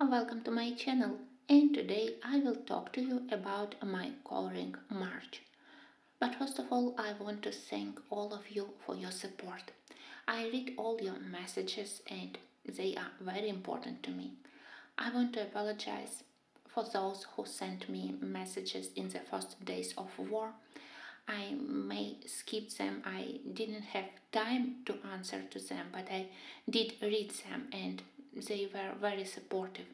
Welcome to my channel, and today I will talk to you about my coloring march. But first of all, I want to thank all of you for your support. I read all your messages and they are very important to me. I want to apologize for those who sent me messages in the first days of war. I may skip them. I didn't have time to answer to them, but I did read them and they were very supportive.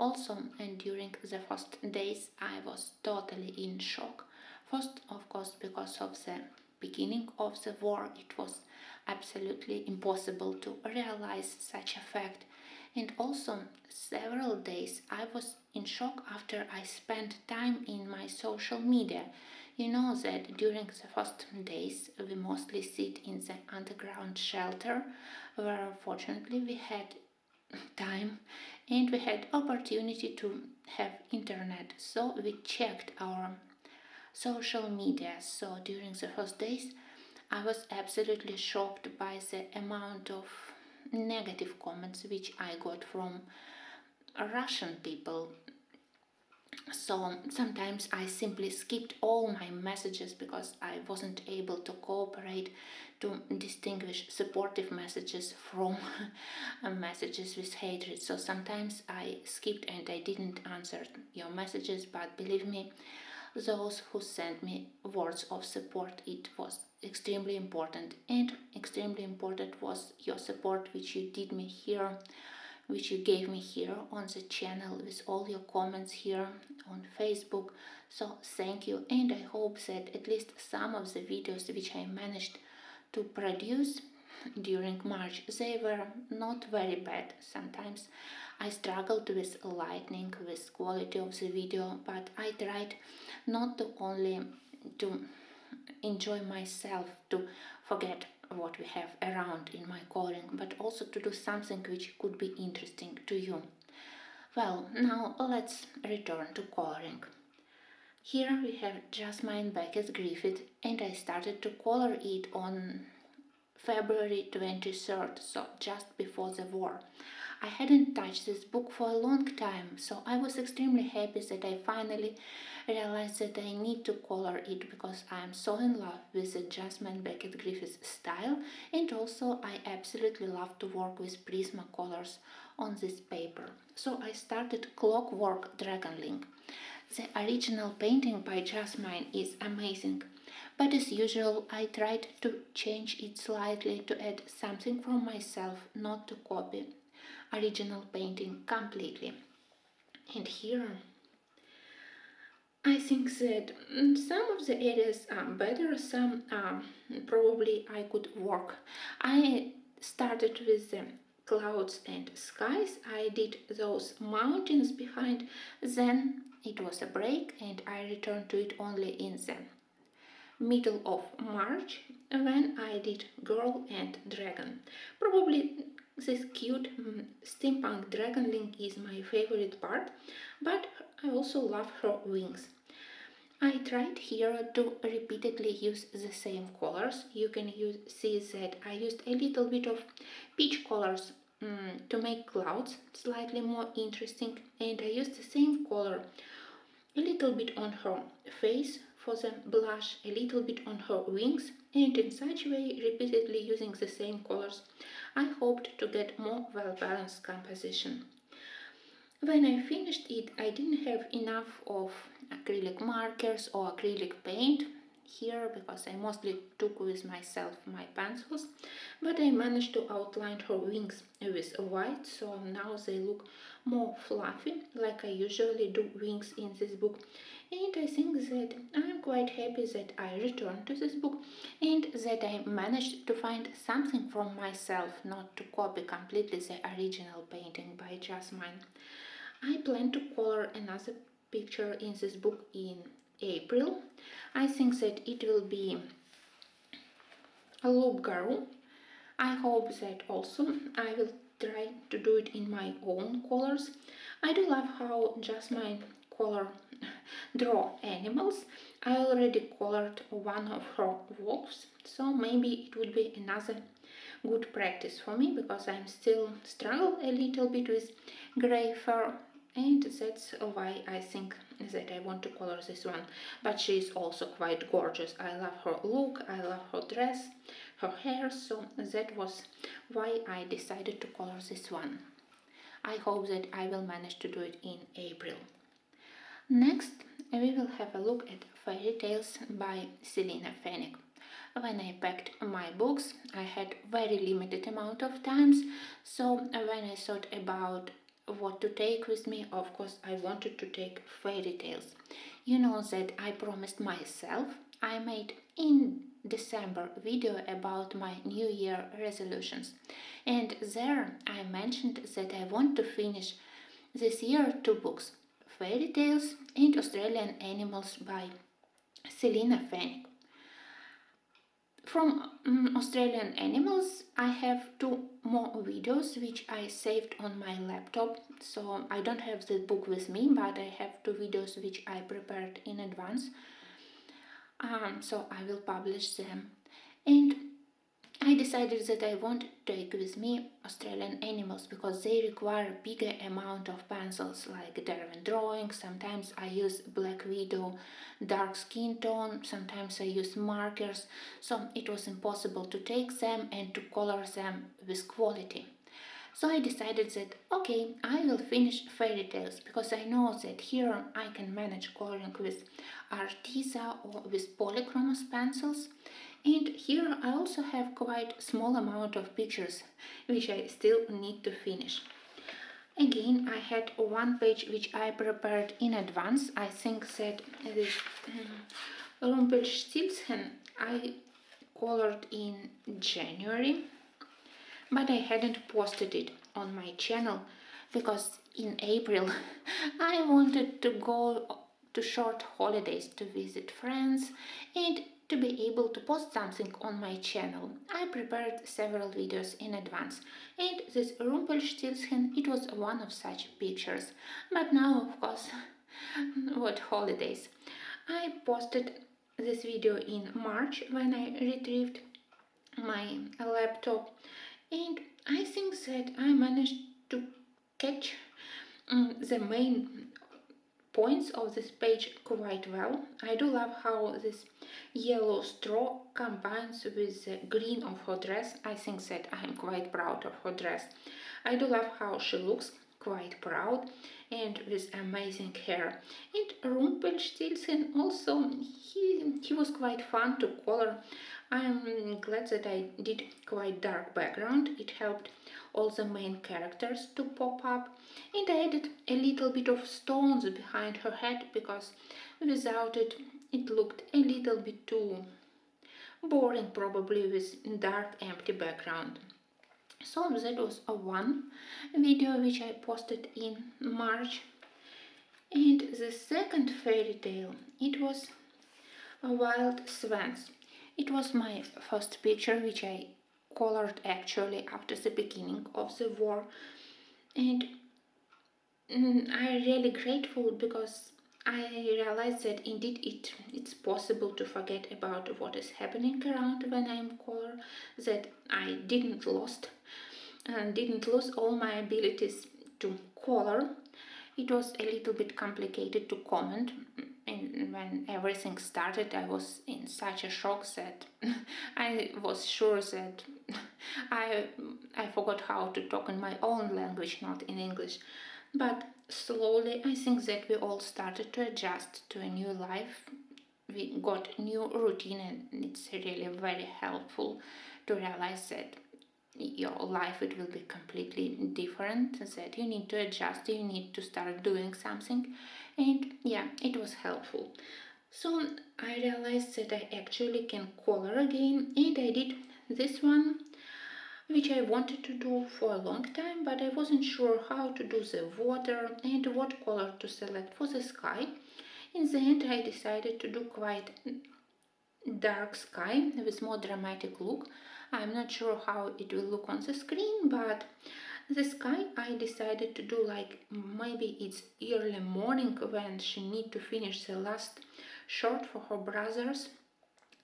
Also, and during the first days, I was totally in shock. First, of course, because of the beginning of the war, it was absolutely impossible to realize such a fact. And also, several days I was in shock after I spent time in my social media. You know that during the first days we mostly sit in the underground shelter where fortunately we had time and we had opportunity to have internet, so we checked our social media. So during the first days I was absolutely shocked by the amount of negative comments which I got from Russian people. So sometimes I simply skipped all my messages because I wasn't able to cooperate to distinguish supportive messages from messages with hatred. So sometimes I skipped and I didn't answer your messages, but believe me, those who sent me words of support, it was extremely important, and extremely important was your support which you did me here, which you gave me here on the channel with all your comments here on Facebook. So thank you, and I hope that at least some of the videos which I managed to produce during March, they were not very bad. Sometimes I struggled with lighting, with quality of the video, but I tried not to only to enjoy myself, to forget what we have around in my coloring, but also to do something which could be interesting to you. Well, now let's return to coloring. Here we have Jasmine Beckett's Griffith, and I started to color it on February 23rd, so just before the war. I hadn't touched this book for a long time, so I was extremely happy that I finally realized that I need to color it because I am so in love with the Jasmine Beckett Griffith style, and also I absolutely love to work with Prismacolors on this paper. So I started Clockwork Dragonling. The original painting by Jasmine is amazing, but as usual I tried to change it slightly to add something from myself, not to copy original painting completely. And here I think that some of the areas are better, some probably I could work. I started with the clouds and skies. I did those mountains behind, then it was a break and I returned to it only in the middle of March when I did Girl and Dragon. Probably this cute steampunk dragonling is my favorite part, but I also love her wings. I tried here to repeatedly use the same colors. You can see that I used a little bit of peach colors to make clouds slightly more interesting, and I used the same color a little bit on her face for the blush, a little bit on her wings, and in such way, repeatedly using the same colors, I hoped to get more well-balanced composition. When I finished it, I didn't have enough of acrylic markers or acrylic paint here because I mostly took with myself my pencils, but I managed to outline her wings with white, so now they look more fluffy like I usually do wings in this book. And I think that I'm quite happy that I returned to this book and that I managed to find something from myself, not to copy completely the original painting by Jasmine. I plan to color another picture in this book in April. I think that it will be a loop girl. I hope that also I will try to do it in my own colors. I do love how Jasmine draw animals. I already colored one of her wolves, so maybe it would be another good practice for me because I'm still struggle a little bit with gray fur, and that's why I think that I want to color this one. But she is also quite gorgeous. I love her look, I love her dress, her hair, so that was why I decided to color this one. I hope that I will manage to do it in April. Next, we will have a look at Fairy Tales by Selina Fenech. When I packed my books, I had very limited amount of times, so when I thought about what to take with me, of course I wanted to take Fairy Tales. You know that I promised myself. I made in December video about my New Year resolutions, and there I mentioned that I want to finish this year two books, Fairy Tales and Australian Animals by Selina Fenech. From Australian Animals, I have two more videos which I saved on my laptop, so I don't have the book with me, but I have two videos which I prepared in advance, so I will publish them. And I decided that I won't take with me Australian Animals because they require bigger amount of pencils like Darwin drawing. Sometimes I use Black Widow dark skin tone, sometimes I use markers, so it was impossible to take them and to color them with quality. So I decided that okay, I will finish Fairy Tales because I know that here I can manage coloring with Arteza or with polychromos pencils. And here I also have quite small amount of pictures which I still need to finish. Again, I had one page which I prepared in advance. I think that this Rumpelstiltskin I colored in January, but I hadn't posted it on my channel because in April I wanted to go to short holidays to visit friends and to be able to post something on my channel. I prepared several videos in advance, and this Rumpelstiltskin, it was one of such pictures. But now, of course, what holidays? I posted this video in March when I retrieved my laptop, and I think that I managed to catch the main points of this page quite well. I do love how this yellow straw combines with the green of her dress. I think that I am quite proud of her dress. I do love how she looks quite proud and with amazing hair. And Rumpelstiltskin also, he was quite fun to color. I'm glad that I did quite dark background. It helped all the main characters to pop up, and I added a little bit of stones behind her head because without it, it looked a little bit too boring, probably with dark empty background. So that was a one video which I posted in March. And the second fairy tale, it was a Wild Swans. It was my first picture which I colored actually after the beginning of the war, and I'm really grateful because I realized that indeed it's possible to forget about what is happening around when I'm color, that I didn't lose all my abilities to color. It was a little bit complicated to comment, and when everything started I was in such a shock that I was sure that I forgot how to talk in my own language, not in English. But slowly I think that we all started to adjust to a new life. We got new routine, and it's really very helpful to realize that your life it will be completely different, that you need to adjust, you need to start doing something. And yeah, it was helpful. So I realized that I actually can color again, and I did this one which I wanted to do for a long time, but I wasn't sure how to do the water and what color to select for the sky. In the end I decided to do quite dark sky with more dramatic look. I'm not sure how it will look on the screen, but the sky I decided to do like maybe it's early morning when she need to finish the last short for her brothers.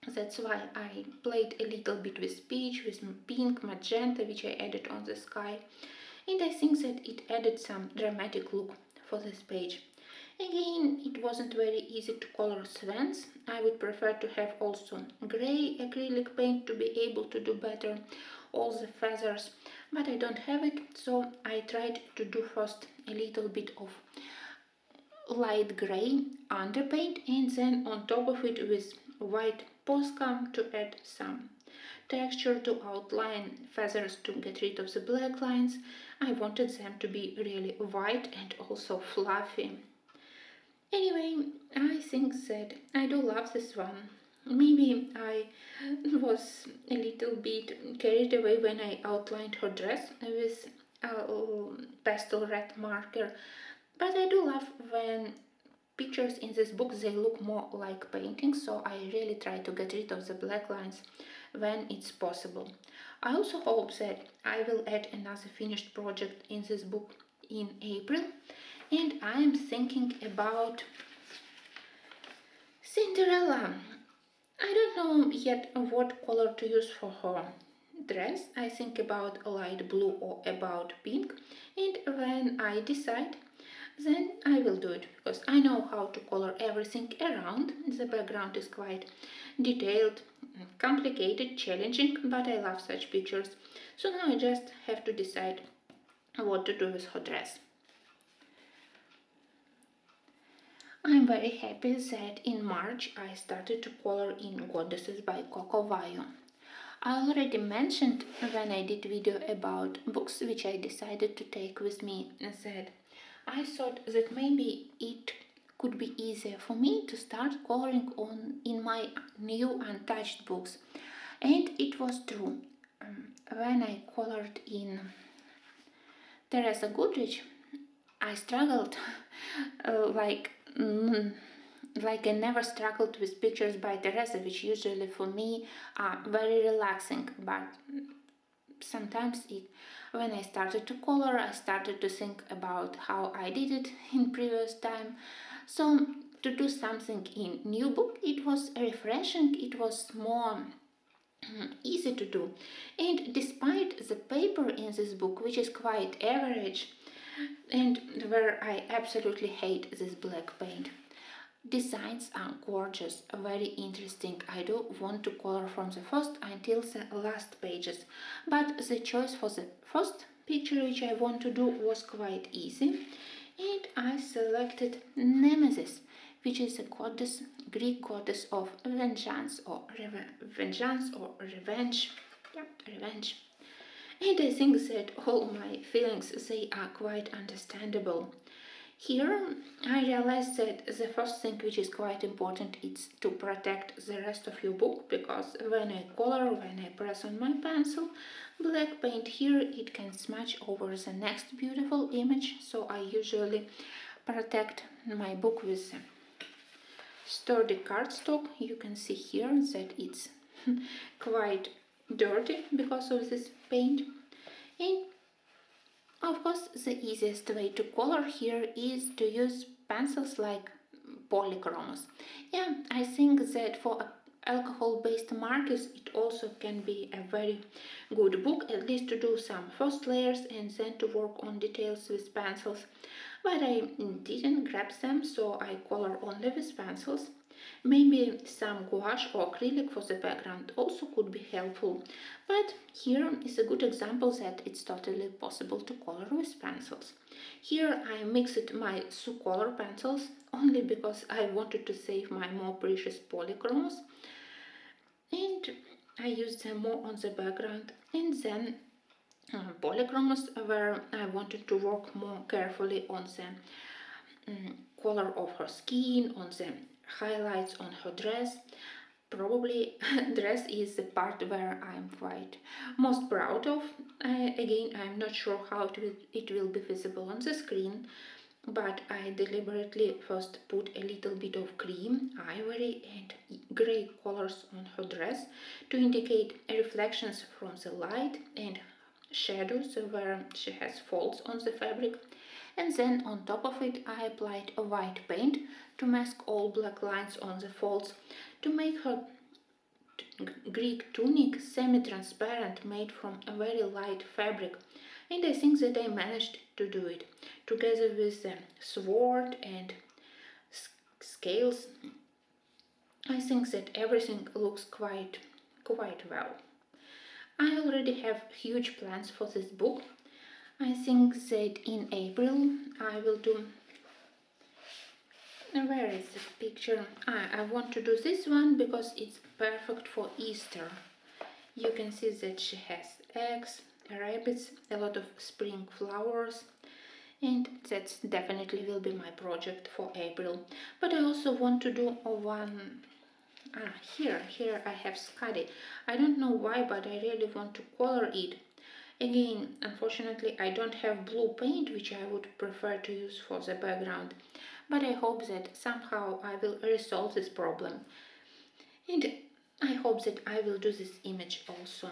That's why I played a little bit with peach, with pink, magenta, which I added on the sky. And I think that it added some dramatic look for this page. Again, it wasn't very easy to color swans. I would prefer to have also grey acrylic paint to be able to do better all the feathers, but I don't have it, so I tried to do first a little bit of light grey underpaint and then on top of it with white Posca to add some texture to outline feathers to get rid of the black lines. I wanted them to be really white and also fluffy. Anyway, I think that I do love this one. Maybe I was a little bit carried away when I outlined her dress with a pastel red marker, but I do love when pictures in this book they look more like paintings, so I really try to get rid of the black lines when it's possible. I also hope that I will add another finished project in this book in April, and I am thinking about Cinderella. I don't know yet what color to use for her dress. I think about light blue or about pink, and when I decide, then I will do it because I know how to color everything around. The background is quite detailed, complicated, challenging, but I love such pictures. So now I just have to decide what to do with her dress. I'm very happy that in March I started to color in Goddesses by Coco Vayo. I already mentioned when I did video about books which I decided to take with me that I thought that maybe it could be easier for me to start coloring on in my new untouched books, and it was true. When I colored in Teresa Goodrich, I struggled like like I never struggled with pictures by Teresa, which usually for me are very relaxing, but sometimes when I started to color, I started to think about how I did it in previous time. So to do something in new book, it was refreshing, it was more easy to do. And despite the paper in this book, which is quite average, and where I absolutely hate this black paint, designs are gorgeous, very interesting. I do want to color from the first until the last pages, but the choice for the first picture which I want to do was quite easy, and I selected Nemesis, which is a goddess, Greek goddess of vengeance or revenge. Yeah, revenge. And I think that all my feelings they are quite understandable. Here I realized that the first thing which is quite important is to protect the rest of your book, because when I color, when I press on my pencil, black paint here it can smudge over the next beautiful image, so I usually protect my book with sturdy cardstock. You can see here that it's quite dirty because of this paint. And of course, the easiest way to color here is to use pencils like polychromos. Yeah, I think that for alcohol-based markers it also can be a very good book, at least to do some first layers and then to work on details with pencils. But I didn't grab them, so I color only with pencils. Maybe some gouache or acrylic for the background also could be helpful, but here is a good example that it's totally possible to color with pencils. Here I mixed my Sucolor pencils only because I wanted to save my more precious polychromos, and I used them more on the background, and then polychromos where I wanted to work more carefully on the color of her skin, on the highlights on her dress. Probably dress is the part where I'm quite most proud of. Again, I'm not sure how it will be visible on the screen, but I deliberately first put a little bit of cream, ivory and grey colors on her dress to indicate reflections from the light and shadows where she has folds on the fabric, and then on top of it I applied a white paint to mask all black lines on the folds to make her Greek tunic, semi-transparent, made from a very light fabric, and I think that I managed to do it. Together with the sword and scales, I think that everything looks quite well. I already have huge plans for this book. I think that in April I will do. Where is the picture? I want to do this one because it's perfect for Easter. You can see that she has eggs, rabbits, a lot of spring flowers, and that definitely will be my project for April. But I also want to do one. Here I have Scuddy. I don't know why, but I really want to color it. Again, unfortunately, I don't have blue paint, which I would prefer to use for the background. But I hope that somehow I will resolve this problem. And I hope that I will do this image also.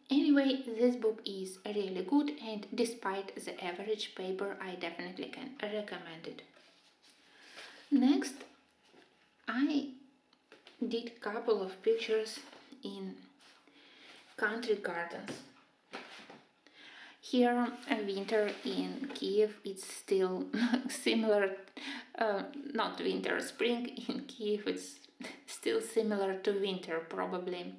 Anyway, this book is really good, and despite the average paper, I definitely can recommend it. Next, I did couple of pictures in country gardens. Here, winter in Kiev, it's still similar, not winter, spring in Kiev, it's still similar to winter probably.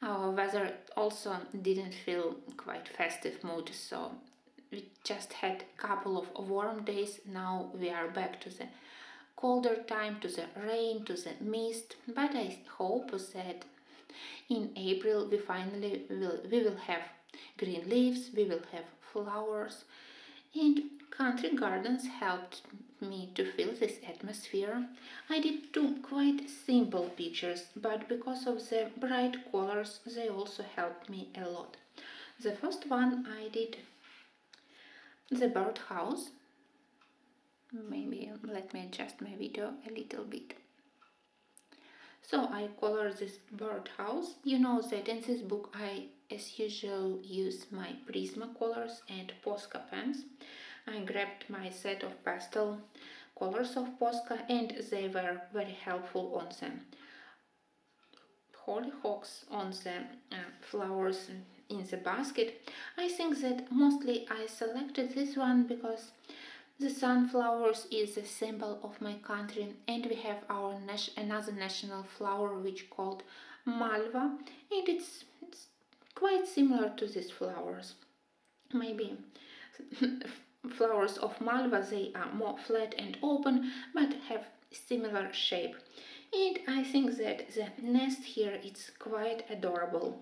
Our weather also didn't feel quite festive mood, so we just had a couple of warm days. Now we are back to the colder time, to the rain, to the mist, but I hope that in April we will have green leaves, we will have flowers, and country gardens helped me to feel this atmosphere. I did two quite simple pictures, but because of the bright colors, they also helped me a lot. The first one I did the birdhouse. Maybe let me adjust my video a little bit. So I color this birdhouse. You know that in this book I, as usual, use my Prismacolors and Posca pens. I grabbed my set of pastel colors of Posca, and they were very helpful on the hollyhocks, on the flowers in the basket. I think that mostly I selected this one because the sunflowers is a symbol of my country, and we have our another national flower which called Malva, and it's quite similar to these flowers. Maybe flowers of Malva, they are more flat and open but have similar shape. And I think that the nest here is quite adorable.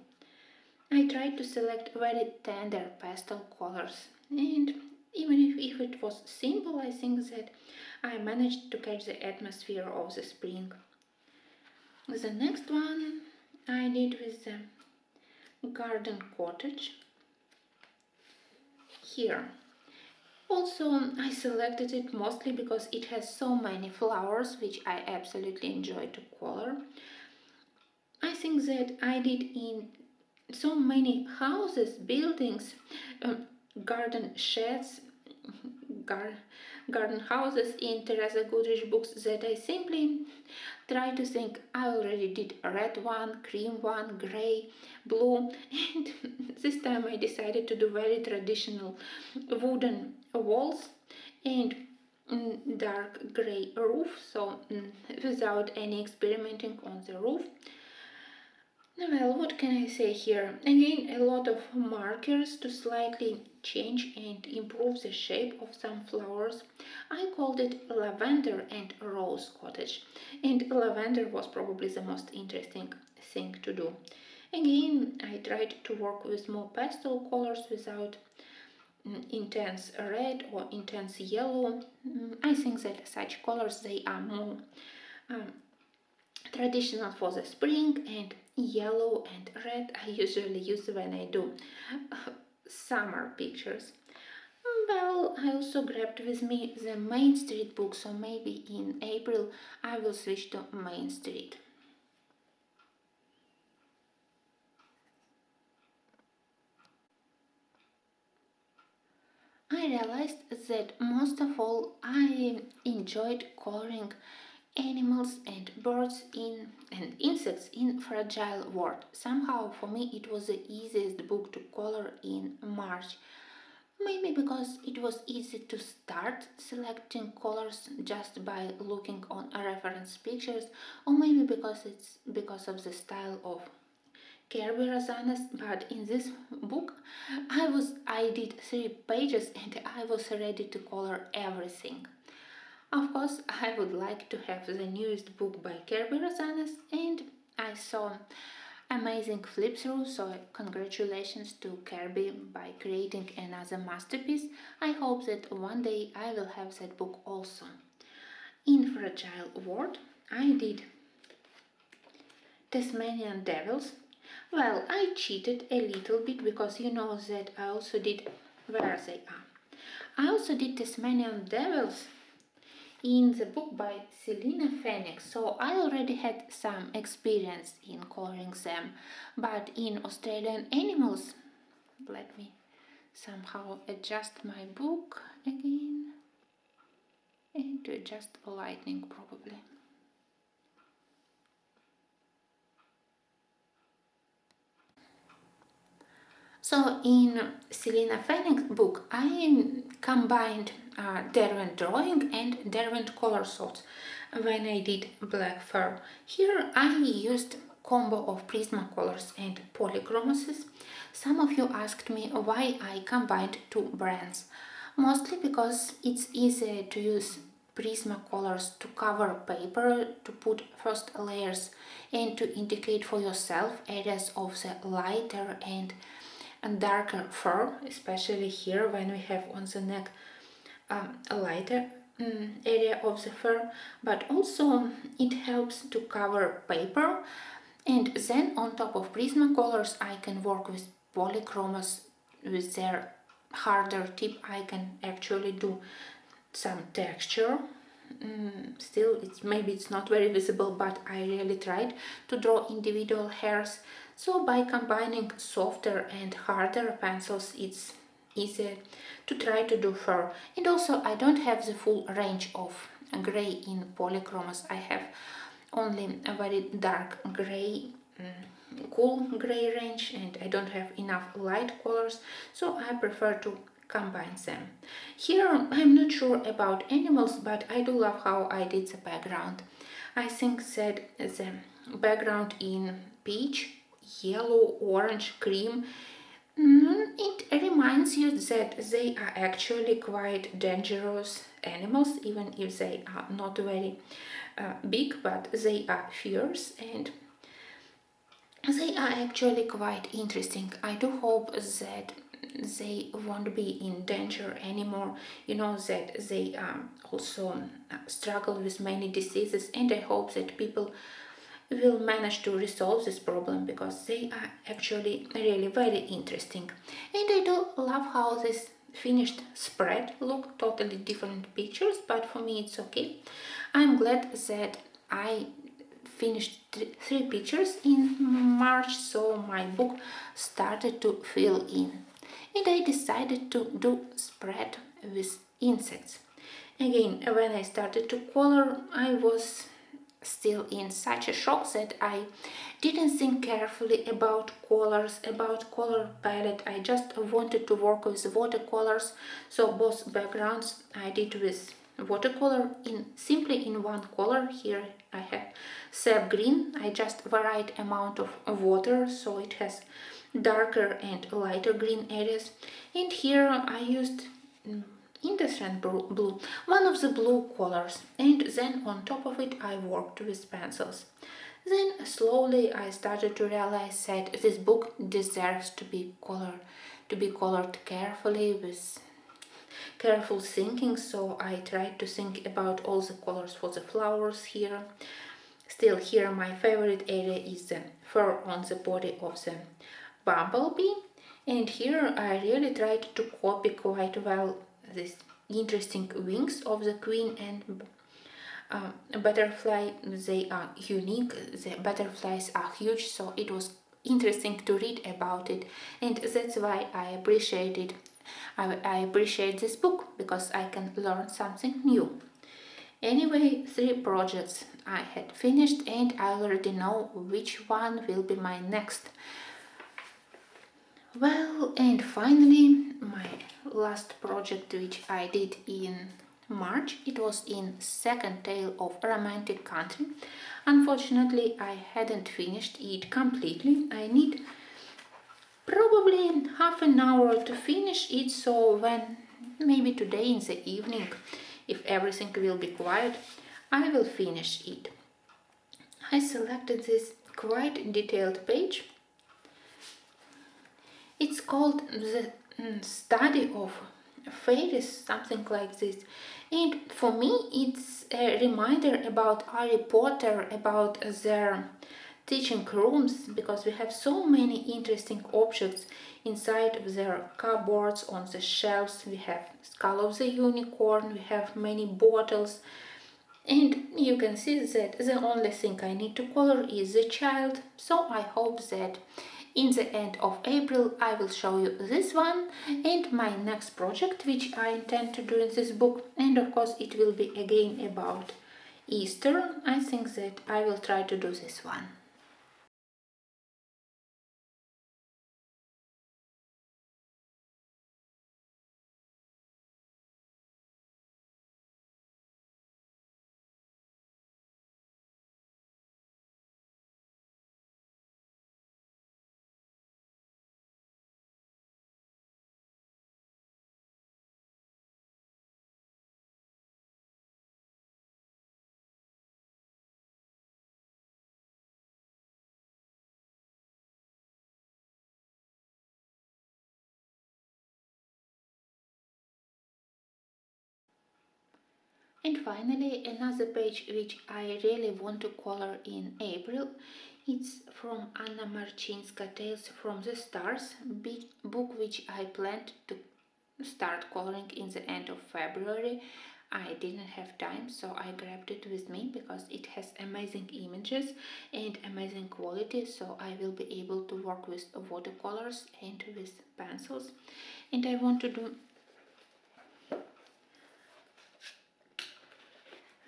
I tried to select very tender pastel colors, and even if it was simple, I think that I managed to catch the atmosphere of the spring. The next one I did with the garden cottage. Here. Also, I selected it mostly because it has so many flowers, which I absolutely enjoy to color. I think that I did in so many houses, buildings, garden sheds, garden houses in Teresa Goodrich books that I simply try to think. I already did a red one, cream one, grey, blue, and this time I decided to do very traditional wooden walls and dark grey roof, so without any experimenting on the roof. Well, what can I say here? Again, a lot of markers to slightly change and improve the shape of some flowers. I called it lavender and rose cottage, and lavender was probably the most interesting thing to do. Again, I tried to work with more pastel colors without intense red or intense yellow. I think that such colors, they are more um, traditional for the spring, and yellow and red I usually use when I do summer pictures. Well, I also grabbed with me the Main Street book, so maybe in April I will switch to Main Street. I realized that most of all I enjoyed coloring animals and birds in and insects in fragile world. Somehow for me it was the easiest book to color in March. Maybe because it was easy to start selecting colors just by looking on reference pictures, or maybe because it's because of the style of Kirby Rosanes. But in this book I did 3 pages and I was ready to color everything. Of course, I would like to have the newest book by Kirby Rosanes, and I saw amazing flip through, so congratulations to Kirby by creating another masterpiece. I hope that one day I will have that book also. In Fragile World, I did Tasmanian Devils. Well, I cheated a little bit because you know that I also did where they are. I also did Tasmanian Devils in the book by Selena Phoenix, so I already had some experience in coloring them. But in Australian Animals, let me somehow adjust my book again and to adjust lighting probably. So in Selena Phoenix book, I combined Derwent drawing and Derwent color sorts when I did black fur. Here I used combo of Prismacolors and polychromoses. Some of you asked me why I combined 2 brands. Mostly because it's easier to use Prismacolors to cover paper, to put first layers and to indicate for yourself areas of the lighter and darker fur, especially here when we have on the neck a lighter area of the fur, but also it helps to cover paper. And then on top of Prismacolors I can work with polychromos with their harder tip. I can actually do some texture. Still, maybe it's not very visible, but I really tried to draw individual hairs. So by combining softer and harder pencils, it's easier to try to do fur. And also I don't have the full range of gray in polychromos. I have only a very dark gray, cool gray range, and I don't have enough light colors, so I prefer to combine them. Here I'm not sure about animals, but I do love how I did the background. I think that the background in peach, yellow, orange, cream, it reminds you that they are actually quite dangerous animals, even if they are not very big, but they are fierce and they are actually quite interesting. I do hope that they won't be in danger anymore. You know that they also struggle with many diseases, and I hope that people will manage to resolve this problem because they are actually really very interesting. And I do love how this finished spread look totally different pictures, but for me it's okay. I'm glad that I finished 3 pictures in March, so my book started to fill in, and I decided to do spread with insects. Again, when I started to color, I was still in such a shock that I didn't think carefully about colors, about color palette. I just wanted to work with watercolors, so both backgrounds I did with watercolor simply in one color. Here I have sap green. I just varied amount of water, so it has darker and lighter green areas. And here I used indifferent blue, one of the blue colors, and then on top of it I worked with pencils. Then slowly I started to realize that this book deserves to be colored carefully with careful thinking, so I tried to think about all the colors for the flowers here. Still, here my favorite area is the fur on the body of the bumblebee, and here I really tried to copy quite well these interesting wings of the queen and butterfly. They are unique, the butterflies are huge, so it was interesting to read about it, and that's why I appreciate it. I appreciate this book because I can learn something new. Anyway, 3 projects I had finished, and I already know which one will be my next. Well, and finally, my last project which I did in March, it was in second tale of romantic country. Unfortunately, I hadn't finished it completely. I need probably half an hour to finish it, so when maybe today in the evening, if everything will be quiet, I will finish it. I selected this quite detailed page. It's called the study of fairies, something like this. And for me, it's a reminder about Harry Potter, about their teaching rooms, because we have so many interesting objects inside of their cupboards, on the shelves. We have Skull of the Unicorn, we have many bottles, and you can see that the only thing I need to color is the child. So I hope that in the end of April I will show you this one and my next project which I intend to do in this book, and of course it will be again about Easter. I think that I will try to do this one. And finally, another page which I really want to color in April. It's from Anna Marcinska, Tales from the Stars, book which I planned to start coloring in the end of February. I didn't have time, so I grabbed it with me because it has amazing images and amazing quality, so I will be able to work with watercolors and with pencils. And I want to do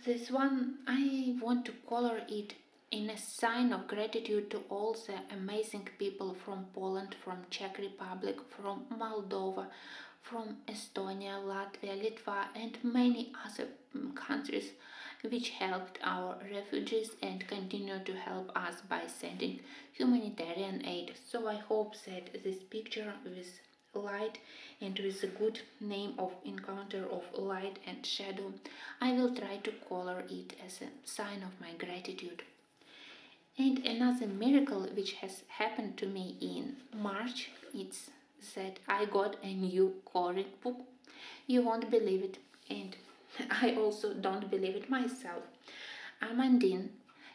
this one. I want to color it in a sign of gratitude to all the amazing people from Poland, from Czech Republic, from Moldova, from Estonia, Latvia, Litva, and many other countries which helped our refugees and continue to help us by sending humanitarian aid. So I hope that this picture with light and with the good name of encounter of light and shadow, I will try to color it as a sign of my gratitude. And another miracle which has happened to me in March is that I got a new coloring book. You won't believe it, and I also don't believe it myself. Amandine,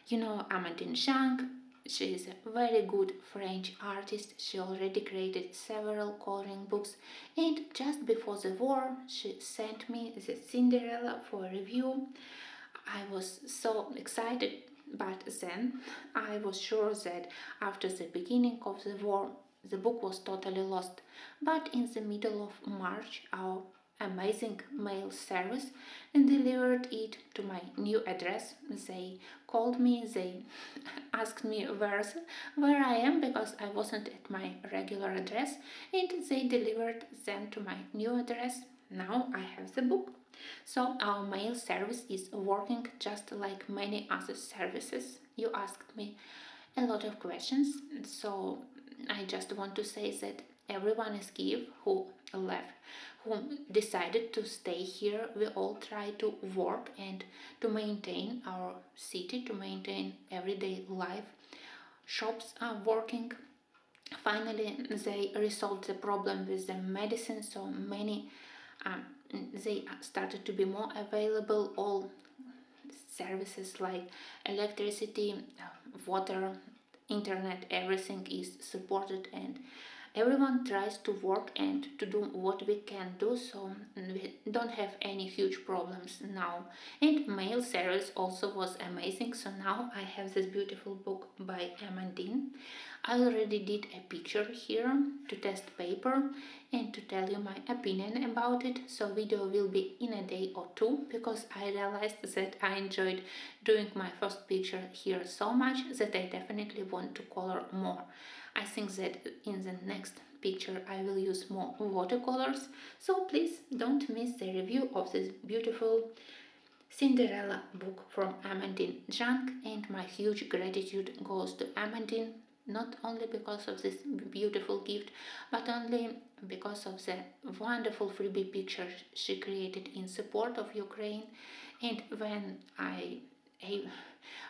you know Amandine Zhang, she is a very good French artist. She already created several coloring books, and just before the war, she sent me the Cinderella for review. I was so excited, but then I was sure that after the beginning of the war, the book was totally lost. But in the middle of March, our amazing mail service delivered it to my new address. They called me, they asked me where I am because I wasn't at my regular address, and they delivered them to my new address. Now I have the book. So our mail service is working just like many other services. You asked me a lot of questions, so I just want to say that everyone is Kiev who left, who decided to stay here. We all try to work and to maintain our city, to maintain everyday life. Shops are working. Finally, they resolved the problem with the medicine, so many um, they started to be more available. All services like electricity, water, internet, everything is supported and Everyone tries to work and to do what we can do, so we don't have any huge problems now. And mail service also was amazing, so now I have this beautiful book by Amandine. I already did a picture here to test paper and to tell you my opinion about it, so video will be in a day or two, because I realized that I enjoyed doing my first picture here so much that I definitely want to color more. I think that in the next picture I will use more watercolors, so please don't miss the review of this beautiful Cinderella book from Amandine Junk, and my huge gratitude goes to Amandine, not only because of this beautiful gift, but only because of the wonderful freebie pictures she created in support of Ukraine. And when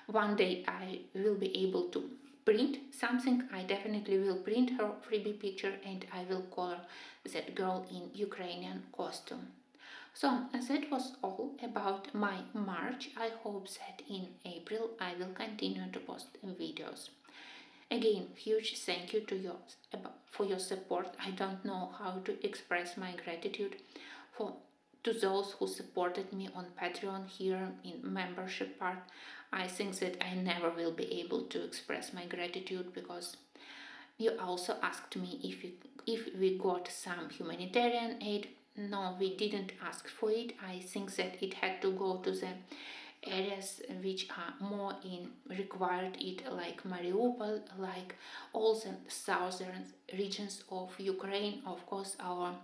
one day I will be able to print something, I definitely will print her freebie picture and I will color that girl in Ukrainian costume. So that was all about my March. I hope that in April I will continue to post videos. Again, huge thank you for your support. I don't know how to express my gratitude to those who supported me on Patreon here in membership part. I think that I never will be able to express my gratitude, because you also asked me if we got some humanitarian aid. No, we didn't ask for it. I think that it had to go to the areas which are more in required it, like Mariupol, like all the southern regions of Ukraine, of course our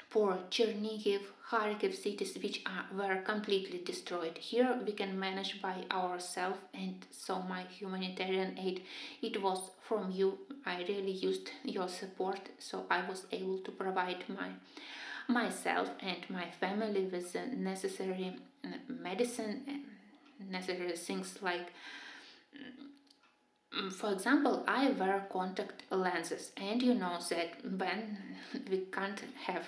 poor Chernihiv, Kharkiv cities which were completely destroyed. Here we can manage by ourselves, and so my humanitarian aid, it was from you. I really used your support, so I was able to provide myself and my family with the necessary medicine, necessary things like for example, I wear contact lenses, and you know that when we can't have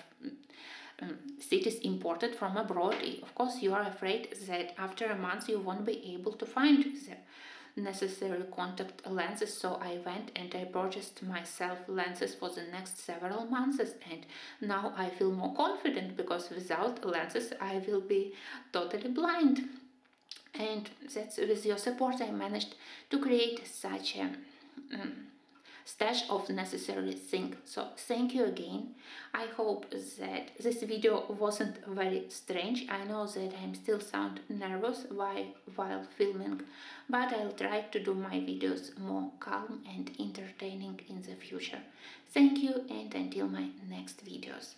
cities imported from abroad, of course you are afraid that after a month you won't be able to find the necessary contact lenses. So I went and I purchased myself lenses for the next several months, and now I feel more confident, because without lenses I will be totally blind. And that's with your support I managed to create such a stash of necessary things. So thank you again. I hope that this video wasn't very strange. I know that I'm still sound nervous while filming, but I'll try to do my videos more calm and entertaining in the future. Thank you, and until my next videos.